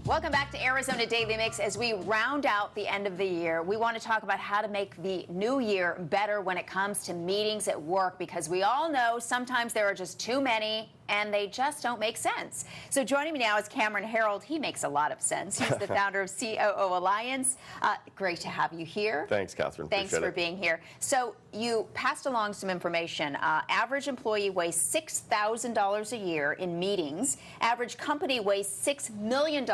Welcome back to Arizona Daily Mix. As we round out the end of the year, we want to talk about how to make the new year better when it comes to meetings at work, because we all know sometimes there are just too many and they just don't make sense. So joining me now is Cameron Herold. He makes a lot of sense. He's the founder of COO Alliance. Great to have you here. Thanks, Catherine. Thanks for being here. So you passed along some information. Average employee weighs $6,000 a year in meetings. Average company weighs $6 million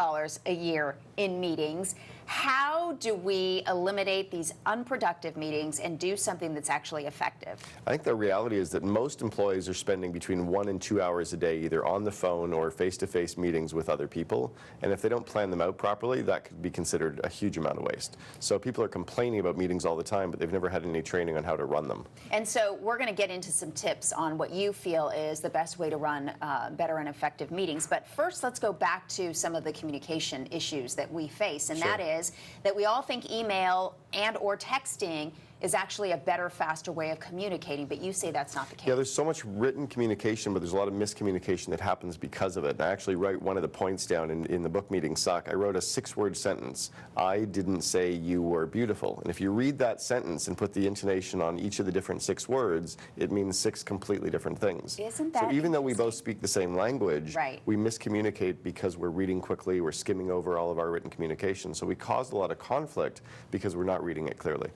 a year in meetings. How do we eliminate these unproductive meetings and do something that's actually effective? I think the reality is that most employees are spending between 1 and 2 hours a day either on the phone or face-to-face meetings with other people. And if they don't plan them out properly, that could be considered a huge amount of waste. So people are complaining about meetings all the time, but they've never had any training on how to run them. And so we're going to get into some tips on what you feel is the best way to run better and effective meetings. But first, let's go back to some of the communication issues that we face. And that is that we all think email and or texting is actually a better, faster way of communicating, but you say that's not the case. Yeah, there's so much written communication, but there's a lot of miscommunication that happens because of it. And I actually write one of the points down in the book Meeting Suck. I wrote a 6-word sentence. I didn't say you were beautiful. And if you read that sentence and put the intonation on each of the different 6 words, it means 6 completely different things. Isn't that So even though we both speak the same language, right, we miscommunicate because we're reading quickly, we're skimming over all of our written communication. So we cause a lot of conflict because we're not reading it clearly.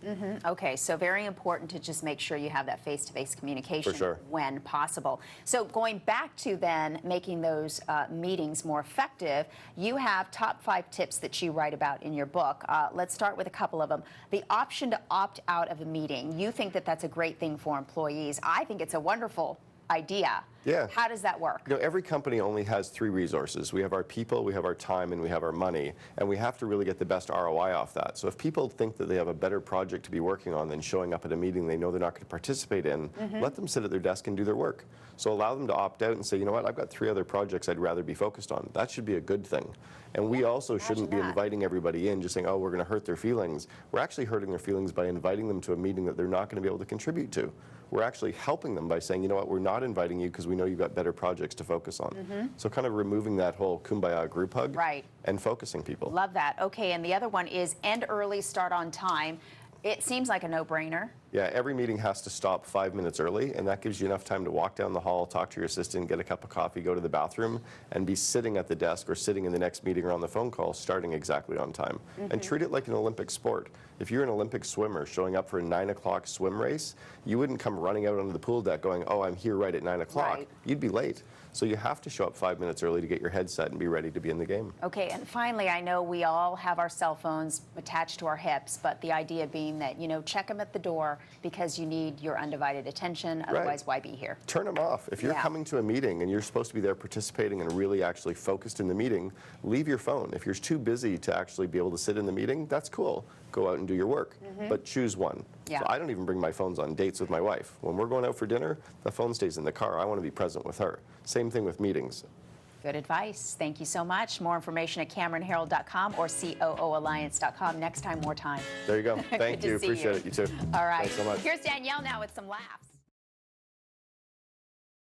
Okay, so very important to just make sure you have that face-to-face communication when possible. So going back to then making those meetings more effective, you have top 5 tips that you write about in your book. Let's start with a couple of them. The option to opt out of a meeting. You think that that's a great thing for employees. I think it's a wonderful idea. Yeah. How does that work? You know, every company only has 3 resources. We have our people, we have our time, and we have our money. And we have to really get the best ROI off that. So if people think that they have a better project to be working on than showing up at a meeting they know they're not going to participate in, let them sit at their desk and do their work. So allow them to opt out and say, you know what, I've got 3 other projects I'd rather be focused on. That should be a good thing. And we also shouldn't be inviting everybody in just saying, oh, we're going to hurt their feelings. We're actually hurting their feelings by inviting them to a meeting that they're not going to be able to contribute to. We're actually helping them by saying, you know what, we're not inviting you because we know you've got better projects to focus on. So kind of removing that whole kumbaya group hug and focusing people. Love that. Okay, and the other one is end early, start on time. It seems like a no-brainer. Yeah, every meeting has to stop 5 minutes early, and that gives you enough time to walk down the hall, talk to your assistant, get a cup of coffee, go to the bathroom, and be sitting at the desk or sitting in the next meeting or on the phone call starting exactly on time. And treat it like an Olympic sport. If you're an Olympic swimmer showing up for a 9 o'clock swim race, you wouldn't come running out onto the pool deck going, oh, I'm here right at 9 o'clock. You'd be late. So you have to show up 5 minutes early to get your head set and be ready to be in the game. Okay, and finally, I know we all have our cell phones attached to our hips, but the idea being that, you know, check them at the door because you need your undivided attention, otherwise why be here? Turn them off. If you're coming to a meeting and you're supposed to be there participating and really actually focused in the meeting, leave your phone. If you're too busy to actually be able to sit in the meeting, that's cool. Go out and do your work, but choose one. So I don't even bring my phones on dates with my wife. When we're going out for dinner, the phone stays in the car. I want to be present with her. Same thing with meetings. Good advice. Thank you so much. More information at CameronHerold.com or COOAlliance.com. Next time, more time. There you go. Thank you. Appreciate it. You too. All right. Thanks so much. Here's Danielle now with some laughs.